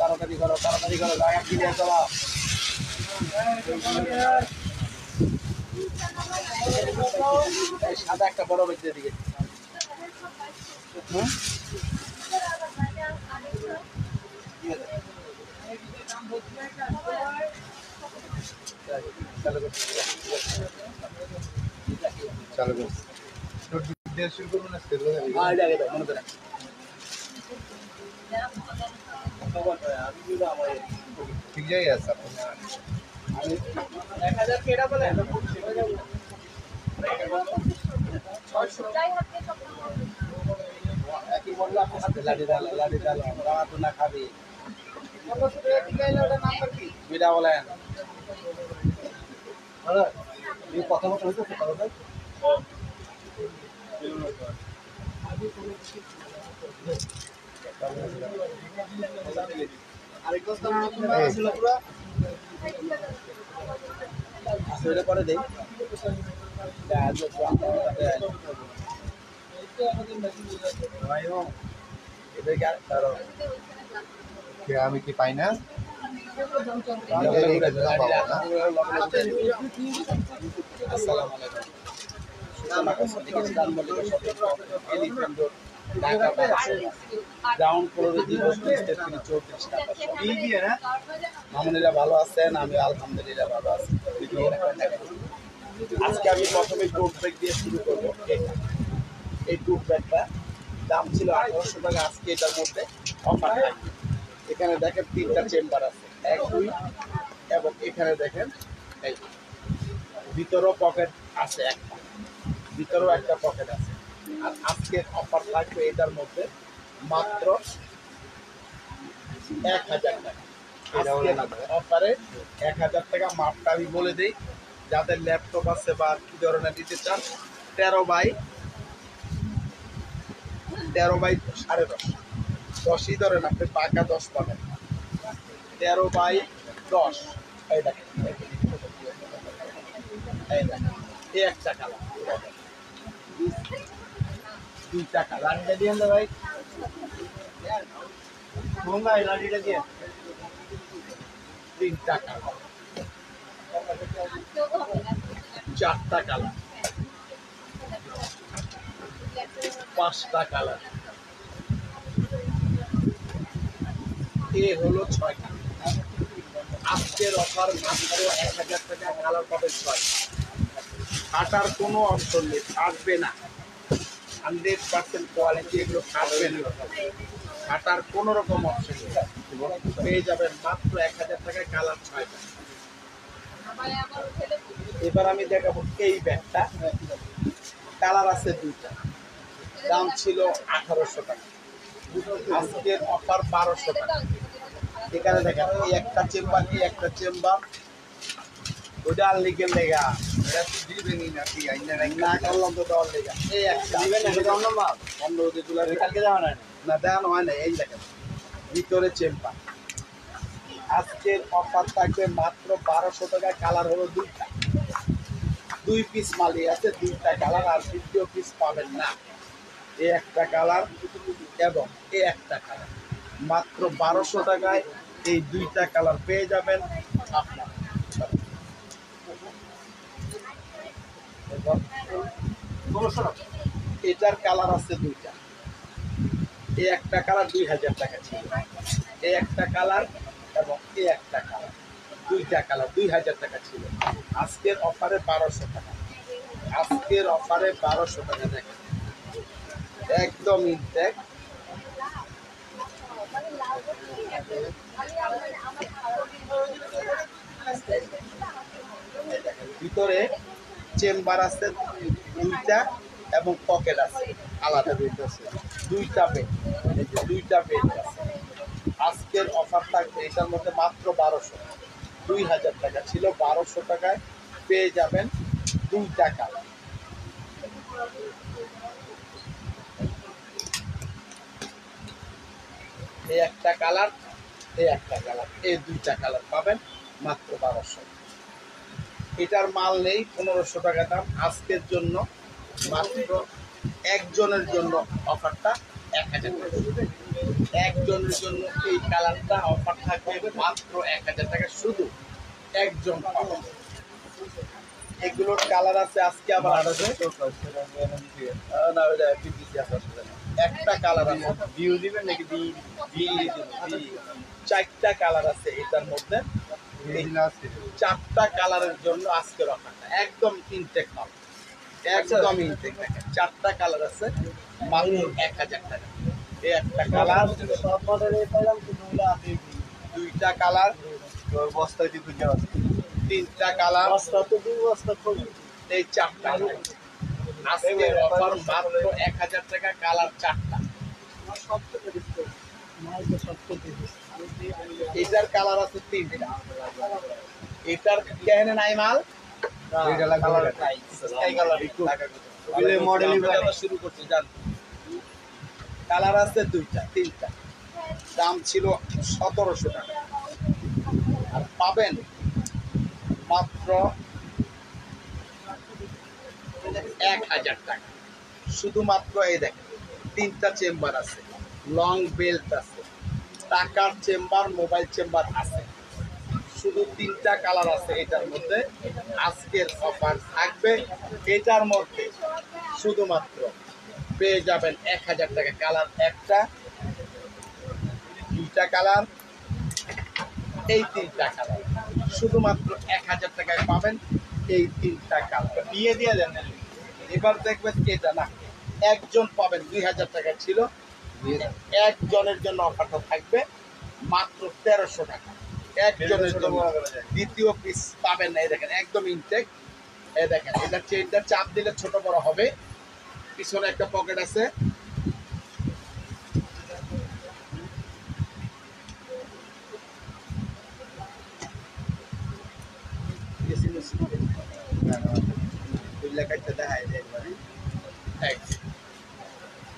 তাড়াতাড়ি করো জায়গা ক্লিয়ার করো। সাদা একটা বড় বেঁচে দিকে চালু শুরু করবো না মনে করে ঠিক জায়গায় আছে আমি 1000 কেটা বলে একই বললো আপনার হাতে লাঠি ডাল আমরা তো না খাবি বিটা বলেন কথা মতো হয়েছে পরে দেই আমি কি পাই না গ্রাউন্ড ফ্লোরে মামুনিরা ভালো আছেন, আমি আলহামদুলিল্লাহ ভালো আছি। আজকে আমি প্রথমে টুট ব্যাগ দিয়ে শুরু করবো। এই টুট ব্যাগটা দাম ছিল 1800 টাকা, আজকে এটার মধ্যে অফার থাকবে। এখানে দেখেন 3টা চেম্বার আছে, 1, 2 এবং এখানে দেখেন এই ভিতরেও পকেট আছে, ভিতরেও একটা পকেট আছে। আর আজকের অফার থাকবে এটার মধ্যে মাত্র 1000 টাকা। অফারে 1000 টাকা। মাপটা আমি বলে দিই, যাদের ল্যাপটপ আছে বা কি ধরনের নিতে চান, 13x10.5 10ই ধরেন, আপনি পাকা 10 পাবেন। 13x10 এই দেখেন, এই একটা কালার, 2টা কালার দিয়ে ভাই লাঠিটা দিয়ে 3টা কালার, 4টা কালার, 5টা কালার, এ হলো 6টা। আজকের অফার মাত্র 1000 টাকা, কালার পাবে 6। কাটার কোনো অপশন নেই, কাটবে না। 100% কোয়ালিটি, এগুলো কাটবে না, কাটার কোনো রকম অপশন নেই। পেয়ে যাবেন মাত্র 1000 টাকায়, কালার 6টা। এবার আমি দেখাবো এই ব্যাগটা, কালার আছে 2টা, দাম ছিল 1800 টাকা, আজকের অফার 1200 টাকা। এখানে দেখেন এই একটা চেম্বার, এই একটা চেম্বার, ওইটা আর লিখের লেগা না করলাম তো দেওয়ার লেগা। এই একটা অন্য কালকে দেওয়া হয় না, দেওয়ানো হয় না। এই দেখেন ভিতরে চেম্বার, আজকের অফার থাকবে মাত্র 1200 টাকায়। কালার হলো 2টা, 2 পিস মালি আছে, 2টা কালার, আর 2য় পিস পাবেন না। এই একটা কালার এবং এই একটা কালার, মাত্র 1200 টাকায় এই 2টা কালার পেয়ে যাবেন আপনার। এটার কালার আছে 2টা, এই একটা কালার 2000 টাকা ছিল, এই একটা কালার এবং এই একটা কালার, 2টা কালার 2000 টাকা ছিল। আজকের অফারে 1200 টাকা, আজকের অফারে 1200 টাকা। দেখেন একদম ইনটেক, ভিতরে চেম্বার আছে 2টা এবং পকেট আছে আলাদা, 2টা বেড, 2টা বেড আছে। আজকের অফার থাকবে এটার মধ্যে মাত্র 1200, 2000 টাকা ছিল, 1200 টাকায় পেয়ে যাবেন 2টা কালার। এই একটা কালার, এই একটা কালার, এই 2টা কালার পাবেন মাত্র 1200। এটার মাল নেই, 1500 টাকা দাম। আজকের জন্য মাত্র একজনের জন্য অফারটা 1000 টাকা। একজনের জন্য এই কালারটা অফার থাকবে মাত্র 1000 টাকা, শুধু একজন পাবেন। এগুলোর কালার আছে আজকে আবার আছে না, ওইটা PPC আছে আসলে না। একটা কালার আছে, ভিউ দিবেন নাকি চারটা কালার আছে এটার মধ্যে। এই চারটা কালারের জন্য আজকের অফারটা একদম ইনটেক মাল, একদম ইনটেক। দেখেন চারটা কালার আছে মাত্র 1000 টাকা। এই একটা কালার, দুইটা কালার, বস্তায় দিয়ে দুটো আছে। তিনটা কালার, এই চারটা। আজকে অফার মাত্র 1000 টাকা, কালার চারটা। এটার কালার আছে তিনটা। এটার কেন নাই মাল এটা লাগবে কালার এটা। নাই, স্কাই কালার একটু ওগুলো মডেলই আমরা শুরু করছি জান। কালার আছে দুইটা তিনটা, দাম ছিল 1700 টাকা, আর পাবেন মাত্র 1000 টাকা। শুধুমাত্র এই দেখেন তিনটা চেম্বার আছে, লং বেল্ট আছে, টাকার চেম্বার, মোবাইল চেম্বার আছে, শুধু তিনটা কালার আছে এটার মধ্যে। আজকের অফার থাকবে এটার মধ্যে, শুধুমাত্র পেয়ে যাবেন 1000 টাকা। কালার একটা, দুইটা কালার, এই তিনটা কালার, শুধুমাত্র 1000 টাকায় পাবেন এই তিনটা কালার। দিয়ে দিয়ে দেন। এবার দেখবেন এটা না, একজন পাবেন 2000 টাকা ছিল, একজনের জন্য অফারটা থাকবে মাত্র 1300 টাকা। একজনের জন্য দ্বিতীয় পিস পাবেন না। এই দেখেন একদম ইনটেক। এই দেখেন এটা চেইনটা চাপ দিলে ছোট বড় হবে, পিছনে একটা পকেট আছে।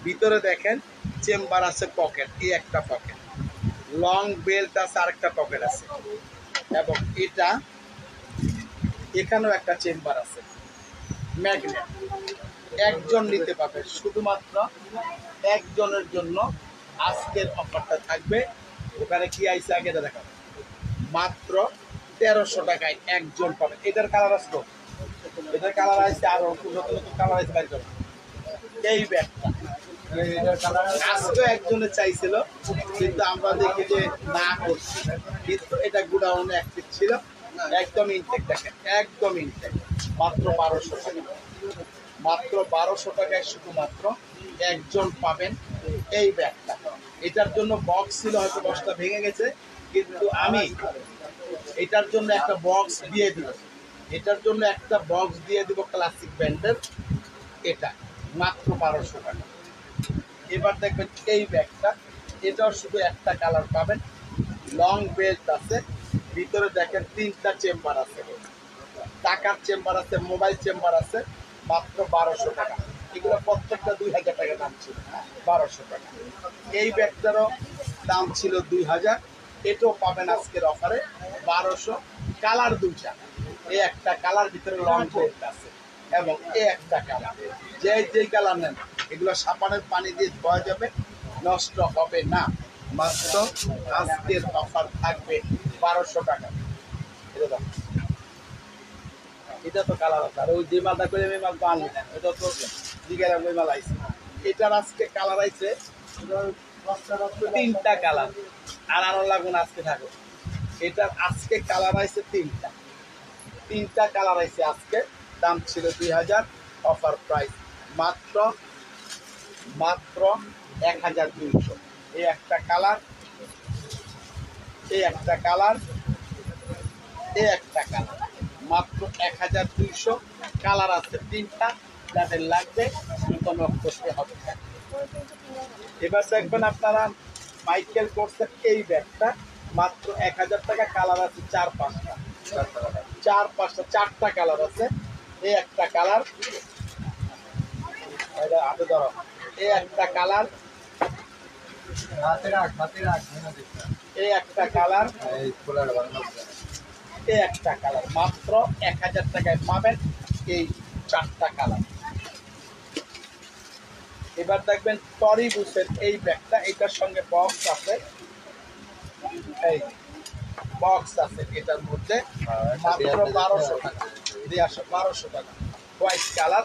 ভিতরে দেখেন চেম্বার আছে, পকেট, এই একটা পকেট, লং বেল্ট আছে, আরেকটা পকেট আছে, এবং এটা এখানেও একটা চেম্বার আছে, ম্যাগনেট। একজন নিতে পারবে, শুধুমাত্র একজনের জন্য আজকের অফারটা থাকবে। ওখানে কি আইসে আগে দেখাবো, মাত্র 1300 টাকায় একজন পাবে। এটার কালার আসতো, এটার কালার আসছে আরো নতুন নতুন কালার আসছে বাইর করো। এই ব্যাগটা আজকে একজনে চাইছিল, কিন্তু আমরা দেখি যে না করছি, কিন্তু এটা গুডাউনে অ্যাক্টিভ ছিল। একদম ইনটেক দেখেন, একদম ইনটেক, মাত্র 1200 টাকা। মাত্র 1200 টাকায় শুধুমাত্র একজন পাবেন এই ব্যাগটা। এটার জন্য বক্স ছিল, হয়তো বক্সটা ভেঙে গেছে, কিন্তু আমি এটার জন্য একটা বক্স দিয়ে দিব, এটার জন্য একটা বক্স দিয়ে দিব ক্লাসিক ব্র্যান্ডের। এটা মাত্র 1200 টাকা। এবার দেখবেন এই ব্যাগটা, এটাও শুধু একটা কালার পাবেন, লং বেল্ট আছে, ভিতরে দেখেন তিনটা চেম্বার আছে, টাকার চেম্বার আছে, মোবাইল চেম্বার আছে, মাত্র 1200 টাকা। এগুলো প্রত্যেকটা 2000 টাকা দাম ছিল, 1200 টাকা। এই ব্যাগটারও দাম ছিল 2000, এটাও পাবেন আজকের অফারে 1200। কালার দুইটা, এই একটা কালার, ভিতরে লং বেল্ট আছে, এবং এই একটা কালার। যেই কালার নেন, এগুলো সাবানের পানি দিয়ে ধোয়া যাবে, নষ্ট হবে না। মাত্র আজকের অফার থাকবে 1200 টাকা। এটা তো কালার আছে, আর ওই যে মালটা করে আমি মাল তো আনলি না, এটা তো দিঘার ওই মাল আইছে। এটার আজকে কালার আইছে তিনটা কালার, আর আরো লাগবে না, আজকে থাকো। এটার আজকে কালার আইছে তিনটা কালার আইছে আজকে। দাম ছিল 2000, অফার প্রাইস মাত্র 1200। এই একটা কালার, এই একটা কালার, এই একটা কালার, মাত্র 1200। কালার আছে তিনটা, যাদের লাগবে নতুন করতে হবে। এবার দেখবেন আপনারা মাইকেল কোর্সের এই ব্যাগটা মাত্র 1000 টাকা। কালার আছে চার পাঁচটা, চারটা কালার আছে। এই একটা কালার, হাতে ধরো, এই একটা কালার, এই একটা কালার, এই একটা কালার। মাত্র 1000 টাকায় পাবেন এই চারটা কালার। এবার দেখবেন টরিবুসের এই ব্যাগটা, এটার সঙ্গে বক্স আছে, এই বক্স আছে এটার মধ্যে, মাত্র 1200 টাকা, 1200 টাকা। White colour,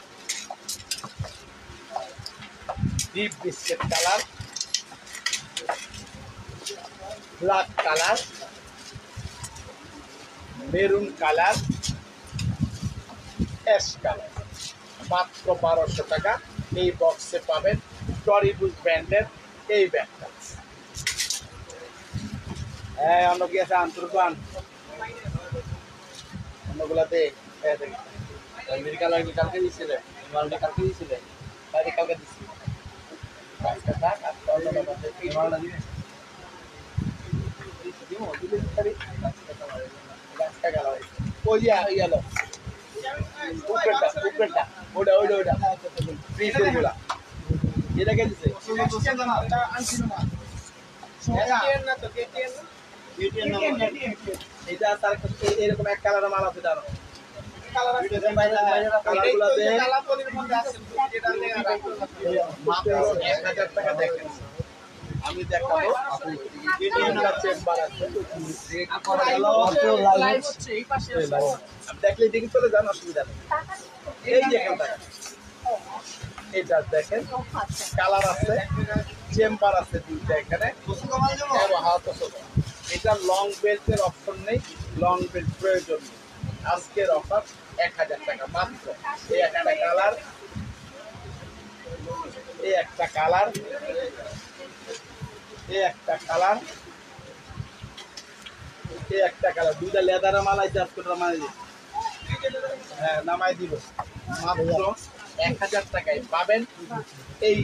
deep biscuit colour, black colour, maroon colour, ash colour, মাত্র 1200 টাকা। এই বক্সে পাবেন টরিবুস ব্র্যান্ডের এই ব্যাগটা। হ্যাঁ, অন্য কি আছে আন্তর্বান, অন্যগুলাতে কালার কি কালকে দিছিলে? মালটা কালকে দিছিলে? বাইরে কালকে দিচ্ছি। গাছটা থাক, আর অন্যটা বাদে এই মালটা দিবে। গাছটা গেল ওই যে গেল উপরেরটা, উপরেরটা, ওটা ওইটা ওইটা ফ্রিজের গুলা এটাকে দিছে। এটা তার এরকম এক কালারের মাল আছে, জানো মাত্র 1000 টাকা। দেখেন আমি দেখাবো, চেম্বার আছে, দেখলে দেখি চলে যান, অসুবিধা নেই। এই যে এখানটা এটা দেখেন, কালার আছে, চেম্বার আছে দুইটা এখানে। এটা লং বেল্টের অপশন নেই, লং বেল্ট প্রয়োজন নেই। আজকের অফার 1000 টাকা মাত্র। এই একটা কালার, এই একটা কালার, এই একটা কালার, এই একটা কালার, দুইটা লেদারের মালাই চাষ করে নামাই দিব। হ্যাঁ, নামাই দিব। মাত্র 1000 টাকায় পাবেন এই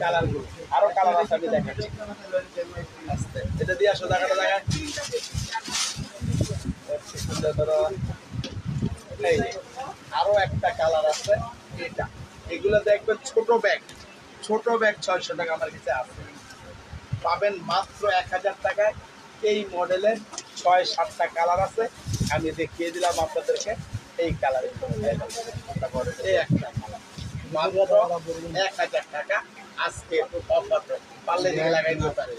কালারগুলো। আরো কালার আছে, আমি দেখাচ্ছি। এটা দিয়ে আসো, দেখাটা দেখায়। এই আরো একটা কালার আছে, এটা। এগুলো দেখবেন ছোট ব্যাগ, ছোট ব্যাগ 600 টাকা আমার কাছে আছে, পাবেন মাত্র 1000 টাকায়। এই মডেলের 6-7টা কালার আছে, আমি দেখিয়ে দিলাম আপনাদেরকে। এই কালার, এই একটা কালার, মাত্র 1000 টাকা। আজকে অফার পারলে দিকে লাগাই দিতে পারে।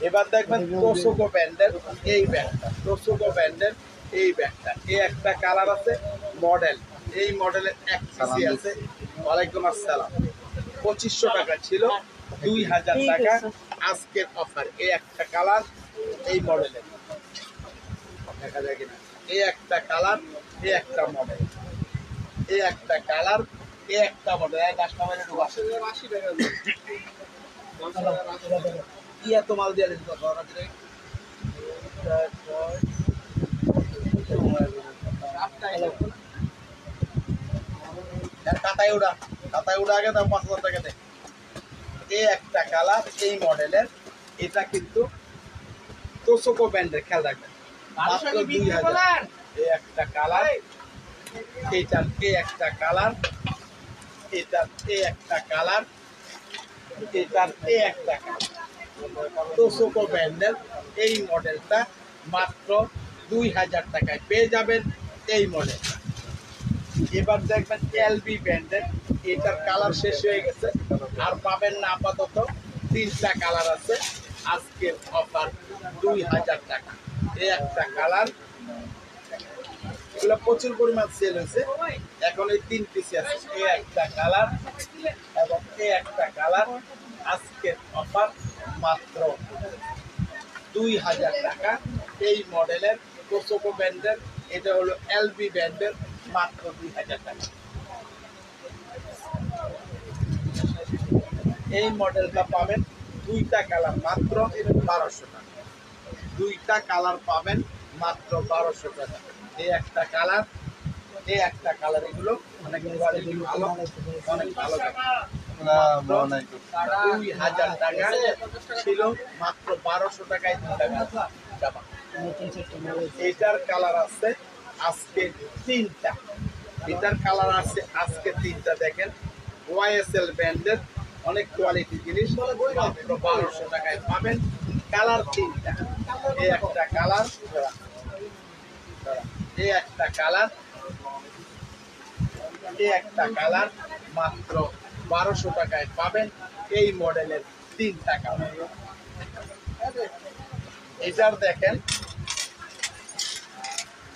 এবার দেখবেন তোসোগো ব্র্যান্ডের এই ব্যাগটা, তোসোগো ব্র্যান্ডের এই ব্যাগটা। এই একটা কালার আছে, মডেল, এই মডেলের এক পিসি আছে। ওয়ালাইকুম আসসালাম। 2500 টাকা ছিল, 2000 টাকা আজকের অফার। এই একটা কালার, এই মডেলের, দেখা যায় কিনা, এই একটা কালার, এই একটা মডেল, এই একটা কালার, এই একটা মডেল। কাস্টমারের 80 টাকা কি এত মাল দিয়ে দিতে কাতায় উড়া, কাতায় উড়া আগে দাও 5000 টাকা দেয়। এই একটা কালার, এই মডেলের, এটা কিন্তু তোসোকো ব্র্যান্ডের, খেয়াল রাখবেন, মাত্র 2000। এই একটা কালার, এইটার এই একটা কালার, এটার এই একটা কালার, এটার এই একটা কালার। তোসোকো ব্র্যান্ডের এই মডেলটা মাত্র 2000 টাকায় পেয়ে যাবেন এই মডেলটা। এবার দেখবেন এলবি ব্র্যান্ডের, এটার কালার শেষ হয়ে গেছে, আর পাবেন না, আপাতত 3টা কালার আছে। আজকের অফার 2000 টাকা। এই একটা কালার, এগুলো প্রচুর পরিমাণ সেল হয়েছে, এখন এই 3 পিস আছে। এই একটা কালার এবং এই একটা কালার, আজকের অফার মাত্র 2000 টাকা। এই মডেলের তোসোকো ব্র্যান্ডের, এটা হলো এলবি ব্র্যান্ডের, মাত্র 2000 টাকা। এই মডেলটা পাবেন 2টা কালার, মাত্র 1200 টাকা। 2টা কালার পাবেন মাত্র 1200 টাকা। এই একটা কালার, এই একটা কালার, এগুলো অনেক কোয়ালিটি ভালো, অনেক ভালো। 2000 টাকা ছিল, মাত্র 1200 টাকায় 2টা কালার। এটার কালার আছে আজকে 3টা, এটার কালার আছে আজকে 3টা। দেখেন ওয়াইএসএল ব্র্যান্ডের, অনেক কোয়ালিটি জিনিস, মাত্র 1200 টাকায় পাবেন। কালার 3টা, এই একটা কালার, এই একটা কালার, এই একটা কালার, মাত্র 1200 টাকায় পাবেন এই মডেলের 3টা কালার। এটার দেখেন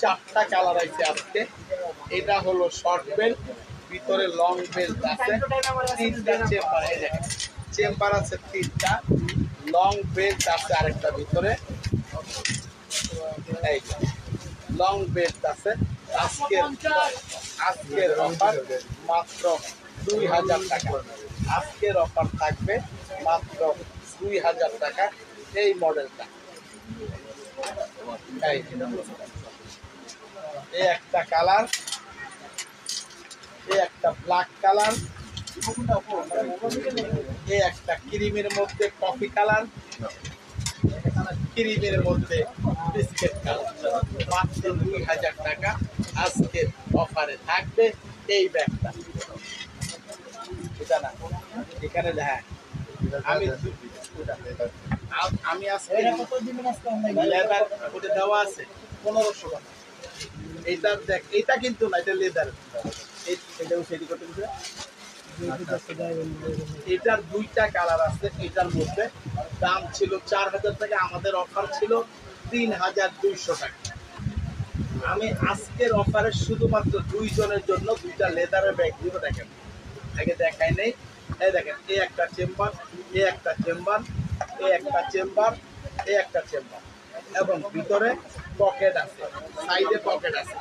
4টা কালার আছে আজকে। এটা হলো শর্ট বেল্ট, ভিতরে লং বেল্ট আছে, 3টা চেম্বার। এই দেখেন চেম্বার আছে 3টা, লং বেল্ট আছে আরেকটা ভিতরে। এই লং বেল্ট আছে। আজকের অফার মাত্র 2000 টাকা। আজকের অফার থাকবে মাত্র 2000 টাকা এই মডেলটা। এই একটা কালার, এই একটা ব্ল্যাক কালার, এই একটা ক্রিমের মধ্যে কফি কালার, ক্রিমের মধ্যে বিস্কিট কালার। মাত্র 2000 টাকা আজকের অফারে থাকবে এই ব্যাগটা। এটা না এখানে হ্যাঁ আমি আজকে লেদার ওটা দেওয়া আছে 1500 টাকা। এইটা দেখ, এটা কিন্তু না, এটা লেদার। এটাও সেটি করতে দিতে। এটার 2টা কালার আছে। এটার মধ্যে দাম ছিল 4000 টাকা, আমাদের অফার ছিল 3200 টাকা। আমি আজকের অফারে শুধুমাত্র 2 জনের জন্য 2টা লেদারের ব্যাগ দিব। দেখেন আগে দেখাই নেই। এই দেখেন এই একটা চেম্বার, এই একটা চেম্বার, এই একটা চেম্বার, এই একটা চেম্বার, এবং ভিতরে পকেট আছে, সাইডে পকেট আছে।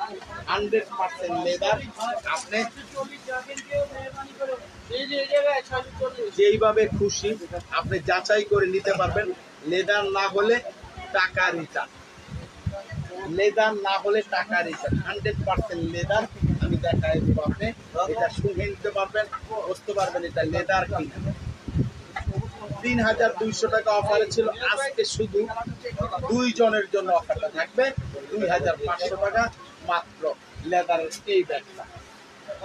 100% লেদার। আপনি যেইভাবে খুশি আপনি যাচাই করে নিতে পারবেন। লেদার না হলে টাকা রিটার্ন, লেদার না হলে টাকা রিটার্ন। 100% লেদার। আমি দেখাই দেব, আপনি এটা শুনে নিতে পারবেন, বুঝতে পারবেন এটা লেদার কিনা। 3200 টাকা অফারে ছিল, আজকে শুধু 2 জনের জন্য অফারটা থাকবে 2500 টাকা মাত্র লেদারের এই ব্যাগটা।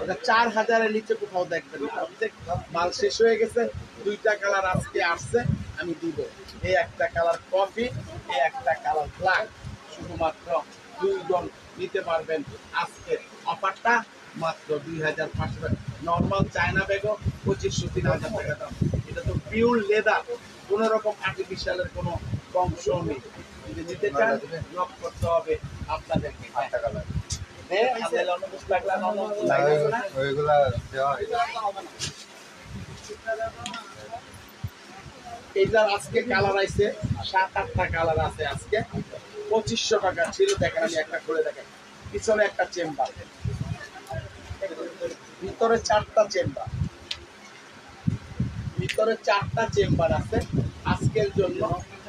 এটা 4000-এর নিচে কোথাও দেখবেন না। অর্ধেক মাল শেষ হয়ে গেছে। 2টা কালার আজকে আসছে, আমি দিব। এই একটা কালার কফি, এই একটা কালার ব্ল্যাক। শুধুমাত্র 2 জন নিতে পারবেন আজকের অফারটা মাত্র 2500 টাকা। নর্মাল চায়না ব্যাগও 2500-3000 টাকা দাম। এটা তো পিওর লেদার, কোন রকম আর্টিফিশিয়ালের কোনো অংশ নেই। যদি নিতে চান লক করতে হবে আপনাদেরকে। এইটার আজকে কালার আছে 7-8টা কালার আছে। আজকে 2500 টাকা ছিল। দেখেন আমি একটা খুলে দেখেন। পিছনে একটা চেম্বার, ভিতরে 4টা চেম্বার, ভিতরে 4টা চেম্বার আছে। আজকের জন্য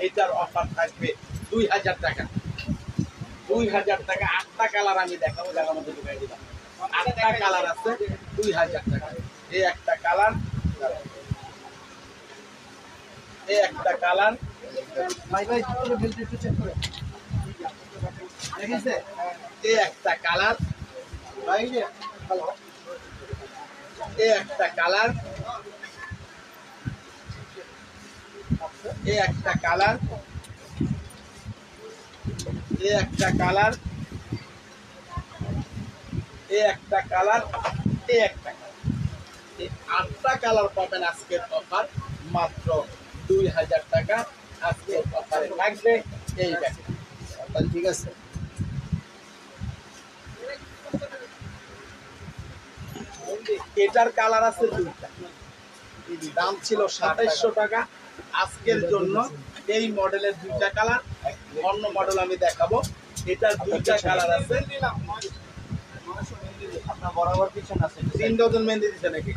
এটার অফার থাকবে 2000 টাকা। 2000 টাকা। 8টা কালার আমি দেখাবো, জায়গার মধ্যে ঢুকাই দিলাম। 8টা কালার আছে 2000 টাকা। এই একটা কালার, এই একটা কালার, ভাই ভাই একটু চেক করে দেখেছে। এই একটা কালার, ভাই হ্যালো, এই একটা কালার, এই একটা কালার, এই একটা কালার, এই একটা কালার, এই একটা কালার। এই 8টা কালার পাবেন আজকের অফার মাত্র 2000 টাকা। আজকের অফারে থাকবে এই ব্যাগটা। তাহলে ঠিক আছে। এটার কালার আছে 2টা, দাম ছিল 2700 টাকা। আজকের জন্য এই মডেলের 2টা কালার। অন্য মডেল আমি দেখাবো। এটার 2টা কালার আছে। আপনার বরাবর পিছন আছে 3 ডজন মেহেন্দি দিচ্ছে নাকি?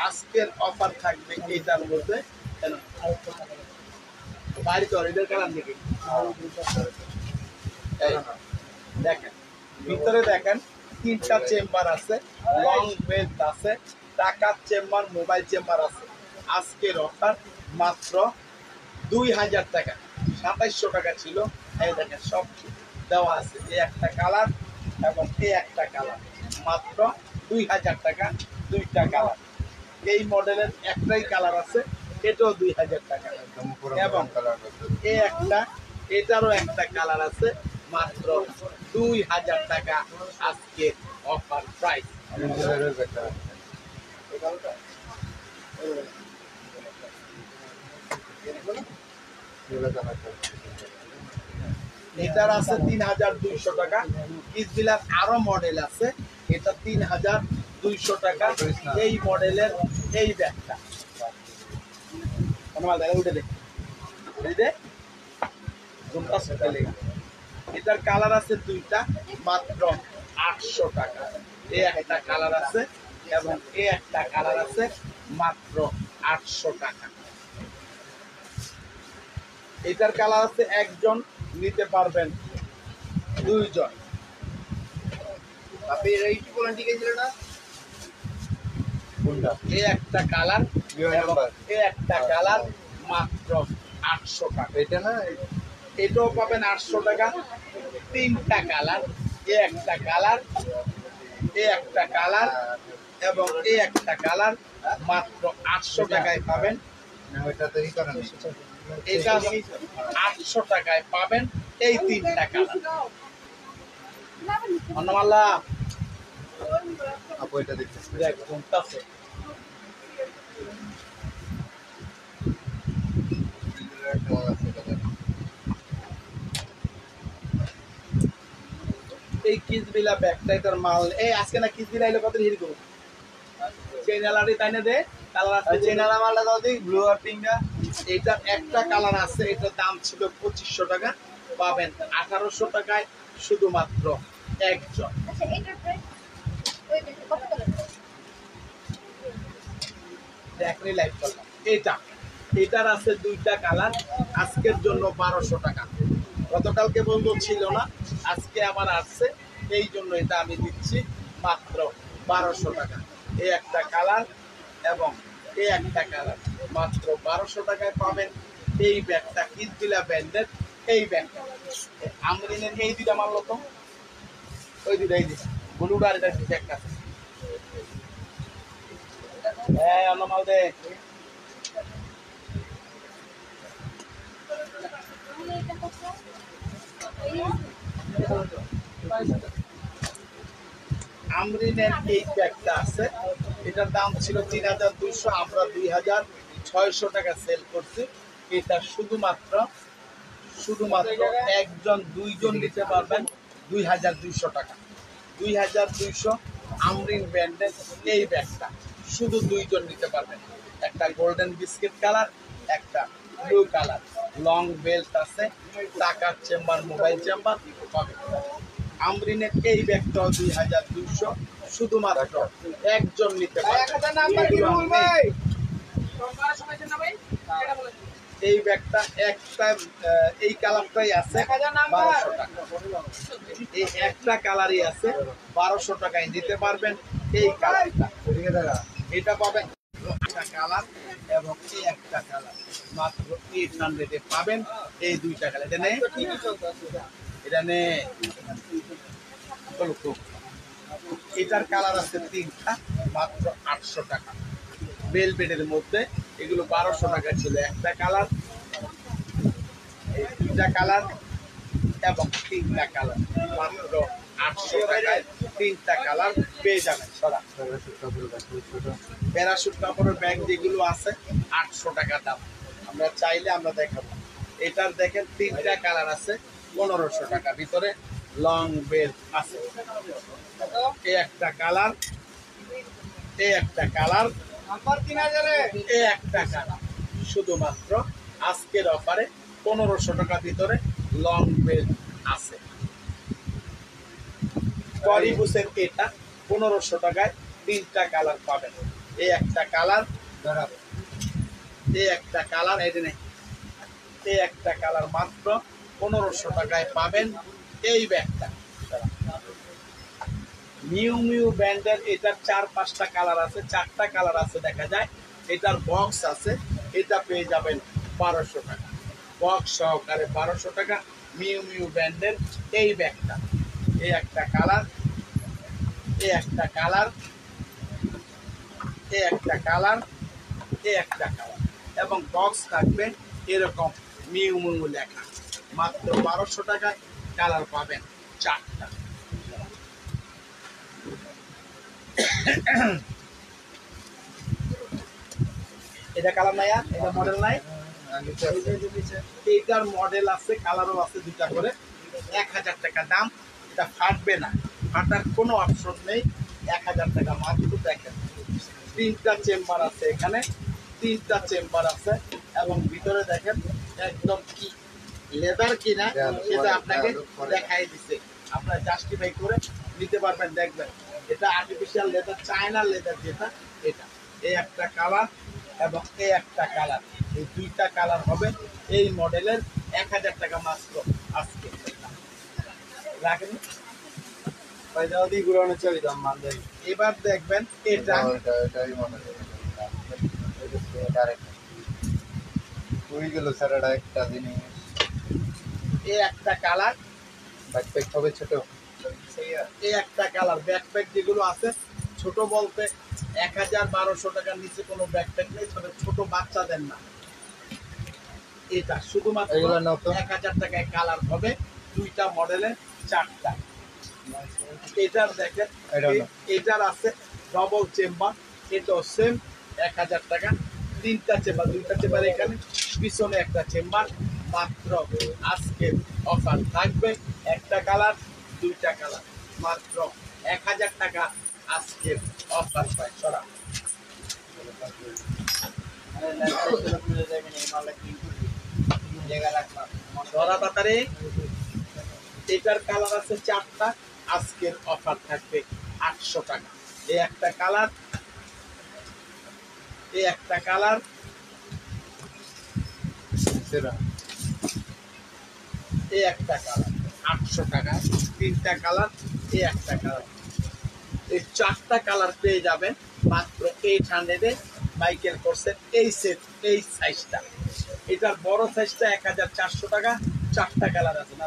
আজকের অফার থাকবে এইটার মধ্যে। বাইরে তো এদের কালার নাকি দেখেন, ভিতরে দেখেন 3টা চেম্বার আছে, লং বেল্ট আছে, টাকার চেম্বার, মোবাইল চেম্বার আছে। আজকের অফার মাত্র 2000 টাকা। 2700 টাকা ছিল। এই দেখেন সব দেওয়া আছে। এই একটা কালার এবং এই একটা কালার, মাত্র 2000 টাকা। 2টা কালার। এই মডেলের একটাই কালার আছে, এটাও 2000 টাকা। এবং এই একটা, এটারও একটা কালার আছে, মাত্র 2000 টাকা আজকের অফার প্রাইস। এটার আছে ৩,২০০ টাকা। কিসবিলার আরো মডেল আছে, এটা ৩,২০০ টাকা। এই মডেলের এই ব্যাগটা উঠে দে, এটার কালার আছে দুইটা, মাত্র ৮০০ টাকা। এই একটা কালার আছে এবং এই একটা কালার আছে, মাত্র ৮০০ টাকা। এটার কালার আছে একজন নিতে পারবেন, দুইজন। আপনি এই কোয়ালিটি গেছিল না, এই একটা কালার এই একটা কালার, মাত্র ৮০০ টাকা। এটা না, এটাও পাবেন ৮০০ টাকা। তিনটা কালার, এই একটা কালার, এই একটা কালার এবং এই একটা কালার, মাত্র ৮০০ টাকায় পাবেন। এটা ৮০০ টাকায় পাবেন এই তিনটা কালার। অন্নমাল্লা আপু এটা দেখতেছি, দেখ কোনটাছে। এই কিসবিলা ব্যাগটা, এটার মাল এই আজকে না কিসবিলা এলো কত হিরি করব চেনালারি তাইনে দে কালার আছে, চেনালা মালটা দাও দি, ব্লু আর পিঙ্কা। এটা একটা কালার আছে, এটার দাম ছিল ২৫০০ টাকা, পাবেন ১৮০০ টাকায় শুধুমাত্র একজন। দেখনি লাইভ করলাম। এটার আছে দুইটা কালার, আজকের জন্য ১২০০ টাকা। গতকালকে বন্ধু ছিল না, আজকে আমার আসছে, এই জন্য এটা আমি দিচ্ছি মাত্র ১২০০ টাকা। এই একটা কালার এবং এই একটা কালার, মাত্র ১২০০ টাকায় পাবেন এই ব্যাগটা। কিসবিলা ব্র্যান্ডের এই ব্যাগটা। আমরিনের এই দুইটা মানলো তো, ওই দুইটা, এই দুইটা ব্লুটা, এটা একটা আছে। হ্যাঁ অন্য মাল দে। আমরিনের এই ব্যাগটা আছে, এটার দাম ছিল ৩,২০০, আমরা ২,৬০০ টাকা সেল করছি। এটা শুধুমাত্র একজন দুইজন নিতে পারবেন ২,২০০ টাকা। ২,২০০ আমরিন ব্র্যান্ডের এই ব্যাগটা শুধু দুইজন নিতে পারবেন। একটা গোল্ডেন বিস্কিট কালার, একটা ব্লু কালার, লং বেল্ট আছে, টাকার চেম্বার, মোবাইল চেম্বার হবে। আমরিনের এই ব্যাগটাও ২,২০০, শুধুমাত্র একজন নিতে পারবেন। এই ব্যাগটা একটা, এই কালারটাই আছে ১২০০ টাকা। এই একটা কালারই আছে ১২০০ টাকায় নিতে পারবেন এই কালারটা। এটা পাবেন একটা কালার এবং এই একটা কালার, মাত্র ৮০০ পাবেন এই দুইটা কালার। এটা নেই, এটা নেই। এটার কালার আছে তিনটা, মাত্র ৮০০ টাকা। বেলভেটের মধ্যে এগুলো ১২০০ টাকা ছিল। একটা কালার, এই দুইটা কালার এবং তিনটা কালার, মাত্র ৮০০ টাকায় তিনটা কালার পেয়ে যাবেন। প্যারাশুট কাপড়ের ব্যাগ যেগুলো আছে ৮০০ টাকা দাম। আমরা চাইলে আমরা দেখাবো। এটার দেখেন তিনটা কালার আছে, ১৫০০ টাকা। ভিতরে লং বেল্ট আছে। এই একটা কালার, এই একটা কালার, এই একটা কালার, শুধুমাত্র আজকের অফারে ১৫০০ টাকা ভিতরে লং বেল্ট আছে। করিবুসের এটা ১৫০০ টাকায় তিনটা কালার পাবেন। এই একটা কালার, এই একটা কালার, এই নেই, এই একটা কালার, মাত্র ১৫০০ টাকায় পাবেন এই ব্যাগটা। মিউ ব্র্যান্ডের এটার ৪-৫টা কালার আছে, ৪টা কালার আছে দেখা যায়। এটার বক্স আছে, এটা পেয়ে যাবেন ১২০০ টাকা। বক্স সহকারে ১২০০ টাকা। মিউ ব্র্যান্ডের এই ব্যাগটা। এই একটা কালার, এই একটা কালার, এই একটা কালার, এই একটা কালার এবং বক্স থাকবে এরকম মিউ লেখা। মাত্র ১২০০ টাকায় কালার পাবেন ৪টা। এটা কালার নাই, আর এটা মডেল নাই। এইটার মডেল আছে, কালারও আছে দুটা করে। 1000 টাকা দাম। এটা ফাটবে না, ফাটার কোনো অপশন নেই। 1000 টাকা মাত্র। দেখেন 3টা চেম্বার আছে এখানে, 3টা চেম্বার আছে এবং ভিতরে দেখেন একদম কি লেদার কিনা সেটা আপনাকে দেখাই দিচ্ছে। আপনারা জাস্টিফাই করে নিতে পারবেন। দেখবেন এটা আর্টিফিশিয়াল লেদার, চায়না লেদার যেটা, এটা এই একটা কালার এবং এই একটা কালার, এই দুইটা কালার হবে এই মডেলের। 1000 টাকা মাত্র আজকে রাখেন। এবার দেখবেন এটা এই একটা কালার, ব্যাকপ্যাক হবে ছোট। এই একটা কালার। ব্যাকপ্যাক যেগুলো আছে ছোট বলতে 1000-1200 টাকার নিচে কোনো ব্যাকপ্যাক নেই, ছোট বাচ্চাদের না। এটা শুধুমাত্র 1000 টাকায় কালার হবে, দুইটা মডেলের 4টা। এটার দেখেন এটার আছে ডবল চেম্বার, এটাও সেম 1000 টাকা। 3টা চেম্বার, 2টা চেম্বার এখানে, পিছনে একটা চেম্বার। মাত্র আজকে অফার থাকবে, একটা কালার, 2টা কালার, মাত্র 1000 টাকা আজকে অফার পায়। সরা সরা তাড়াতাড়ি। এটার কালার আছে 4টা, আজকের অফার থাকবে 800 টাকা। এই একটা কালার, এই একটা কালার, এই একটা কালার 800 টাকা। 3টা কালার, এই একটা কালার, এই 4টা কালার পেয়ে যাবেন মাত্র 800-এ। মাইকেল কোর্সের এই সেট, এই সাইজটা, এটার বড় সাইজটা 1400 টাকা। 4টা কালার আছে, না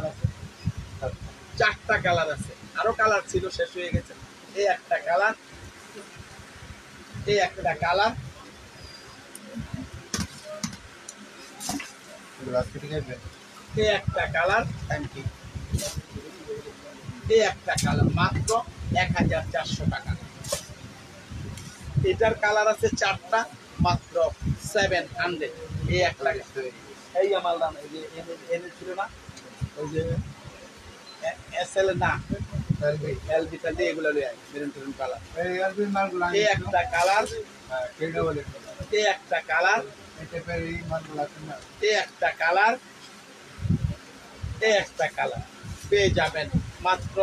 4টা কালার আছে, আরো কালার ছিল শেষ হয়ে গেছে। এই একটা কালার, এই একটা কালার, এই একটা কালার, এই একটা কালার, মাত্র 1400 টাকা। এটার কালার আছে 4টা, মাত্র 700। এই একটা, এই আমার দাম, এই যে এনে ছিল না, ওই যে এসএল না এলবি টা এগুলো লই আই মেরুন মেরুন কালার। এই একটা কালার, এই একটা কালার, এই একটা কালার, এই একটা কালার পেয়ে যাবেন মাত্র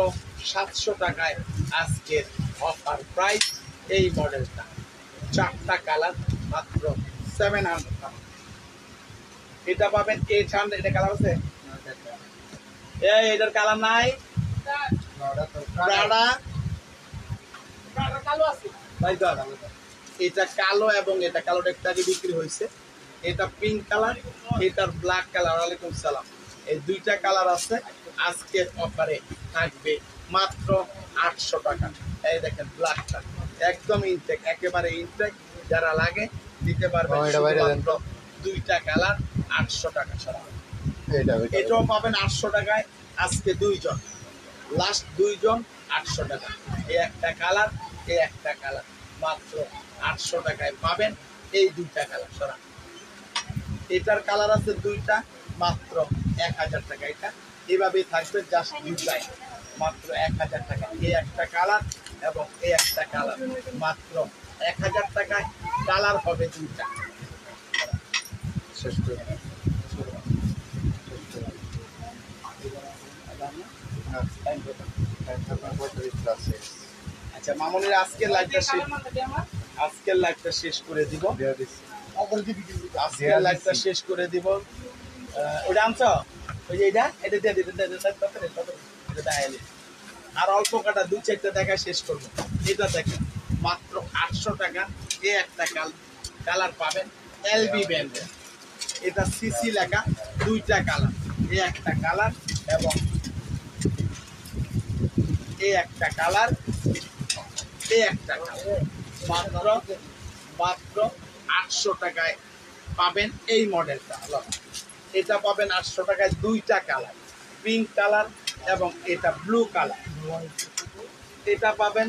700 টাকায় আজকের অফার প্রাইস। এই মডেলটা 4টা কালার, মাত্র 700 টাকা। এটা পাবেন 800। এটা কালার আছে, এটার কালার নাই। এটা কালো এবং এটা কালোটা একটা বিক্রি হয়েছে। এটা পিঙ্ক কালার, এটার ব্ল্যাক কালার। ওয়ালাইকুম সালাম। এই দুইটা কালার আছে, আজকের অফারে থাকবে মাত্র 800 টাকা। এই দেখেন ব্ল্যাকটা একদম ইনটেক, একেবারে ইনটেক, যারা লাগে দিতে পারবেন। মাত্র 2টা কালার 800 টাকা ছাড়া। এটাও পাবেন 800 টাকায় আজকে 2 জন, লাস্ট 2 জন 800 টাকা। এই একটা কালার, এই একটা কালার, মাত্র 800 টাকায় পাবেন এই 2টা কালার ছাড়া। এটার কালার আছে 2টা, মাত্র 1000 টাকা। এটা এভাবেই থাকবে, জাস্ট 2টাই, মাত্র 1000 টাকা। এই একটা কালার এবং এই একটা কালার, মাত্র 1000 টাকায় কালার হবে 2টা। আচ্ছা মামুনির আজকের লাইভটা শেষ করে দিব। আজকের লাইভটা শেষ করে দিব। ওটা আনছ, ওই যে এটা দিয়ে দিবেন, আর অল্প কাটা 2-4টা দেখা শেষ করবো। এটা দেখেন মাত্র 800 টাকা। এই একটা কালার পাবেন এলবি ব্র্যান্ডের, এটা সিসি লেখা, 2টা কালার, এই একটা কালার এবং এই একটা কালার, এই একটা কালার, মাত্র 800 টাকায় পাবেন এই মডেলটা। এটা পাবেন 800 টাকায়, 2টা কালার, পিঙ্ক কালার এবং এটা ব্লু কালার। এটা পাবেন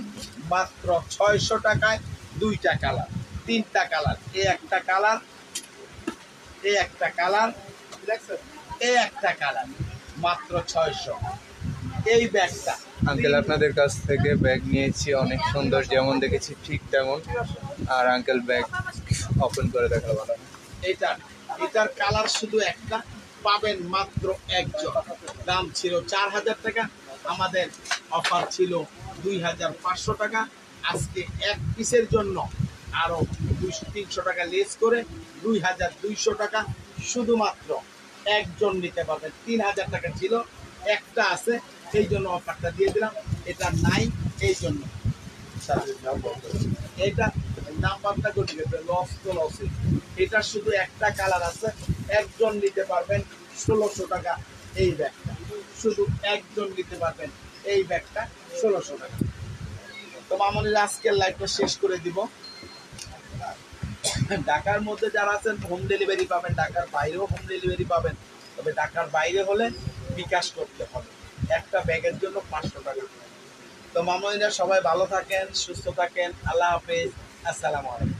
মাত্র 600 টাকায় 2টা কালার, 3টা কালার, এই একটা কালার, এই একটা কালার, এই একটা কালার, মাত্র 600। এই ব্যাগটা আঙ্কেল আপনাদের কাছ থেকে ব্যাগ নিয়েছি, অনেক সুন্দর, যেমন দেখেছি ঠিক তেমন। আর আঙ্কেল ব্যাগ ওপেন করে দেখালো ভালো। এটার কালার শুধু একটা, পাবেন মাত্র একজন। দাম ছিল 4000 টাকা, আমাদের অফার ছিল 2500 টাকা। আজকে এক পিসের জন্য আরো 200-300 টাকা লেস করে 2200 টাকা শুধুমাত্র একজন নিতে পারবেন। 3000 টাকা ছিল, একটা আছে, এই জন্য অফারটা দিয়ে দিলাম। এটা নাই এই জন্য এটা নাম্বারটা করে দিবে, লস তো লসে। এটা শুধু একটা কালার আছে, একজন নিতে পারবেন 1600 টাকা এই ব্যাগটা, শুধু একজন নিতে পারবেন এই ব্যাগটা 1600 টাকা। তো মামনির আজকের লাইভটা শেষ করে দিব। ঢাকার মধ্যে যারা আছেন হোম ডেলিভারি পাবেন, ঢাকার বাইরেও হোম ডেলিভারি পাবেন। তবে ঢাকার বাইরে হলে বিকাশ করতে হবে, একটা ব্যাগের জন্য 500 টাকা। তো মামনিরা সবাই ভালো থাকেন, সুস্থ থাকেন, আল্লাহ হাফেজ, আসসালামু আলাইকুম।